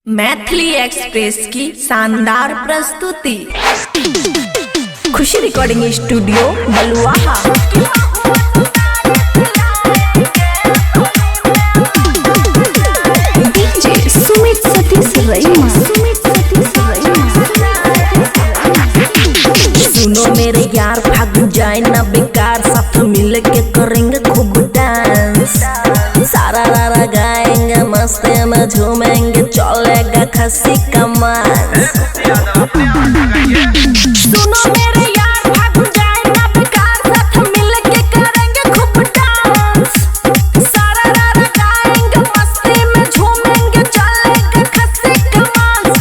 Maithili express की शानदार प्रस्तुति। खुशी रिकॉर्डिंग स्टूडियो बलुआहा। डीजे सुमित सतीश रईमा। सुनो मेरे यार, भाग जाए ना बेकार, साथ मिल के करेंगे खूब डांस। सारा रारा गाएंगे, मस्ती में झूमेंगे, चलेगा खसी कमाल। सुनो मेरे यार, भाग जाए ना बेकार, साथ मिल के करेंगे खूब डांस। सारा रारा गाएंगे, मस्ती में झूमेंगे, चलेगा खसी कमाल।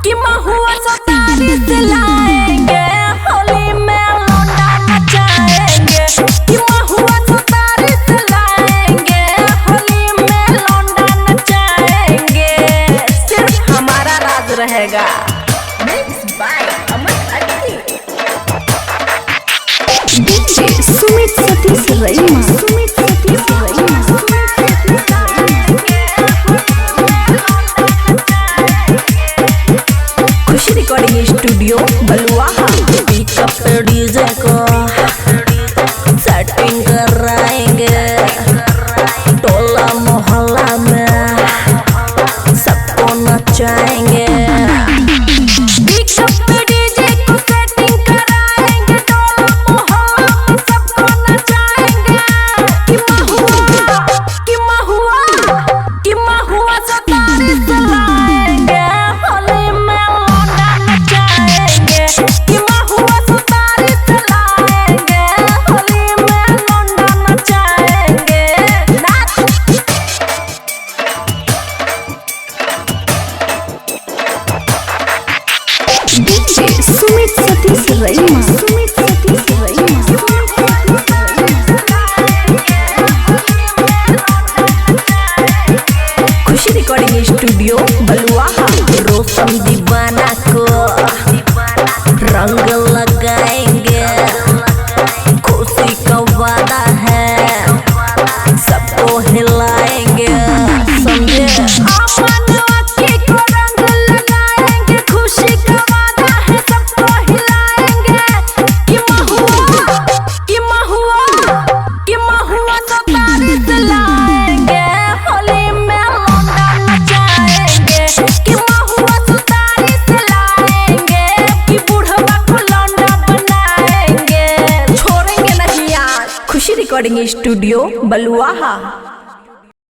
कि महुआ सतारी से लाएंगे, होली में लौंडा नचाएंगे। कि महुआ सतारी से लाएंगे, होली में लौंडा नचाएंगे। सिर्फ हमारा राज रहेगा। डीजे सुमित सतीश रईमा। खुशी रिकॉर्डिंग स्टूडियो बलुआहा। पिकअप डीजे को सेटिंग कराएंगे, टोला मोहल्ला में सबको नचाएंगे। पिकअप डीजे को सेटिंग कराएंगे, टोला मोहल्ला में सबको नचाएंगे। कि महुआ सतारी से लाएंगे, होली में लौंडा नचाएंगे। कि महुआ सतारी से लाएंगे, होली में लौंडा नचाएंगे। डीजे सुमित सतीश रईमा। खुशी रिकॉर्डिंग स्टूडियो बलुआहा। रोशन दीवाना को रंग लगाएंगे, खुशी का वादा है, सबको हिलाएंगे, समझे। अमनवा को रंग लगाएंगे, खुशी का वादा है, सबको हिलाएंगे। कि महुआ सतारी से लाएंगे, होली में लौंडा नचाएंगे। कि महुआ सतारी से लाएंगे, कि बूढ़वा को लौंडा बनाएंगे, छोड़ेंगे नहीं यार। खुशी रिकॉर्डिंग स्टूडियो बलुआहा।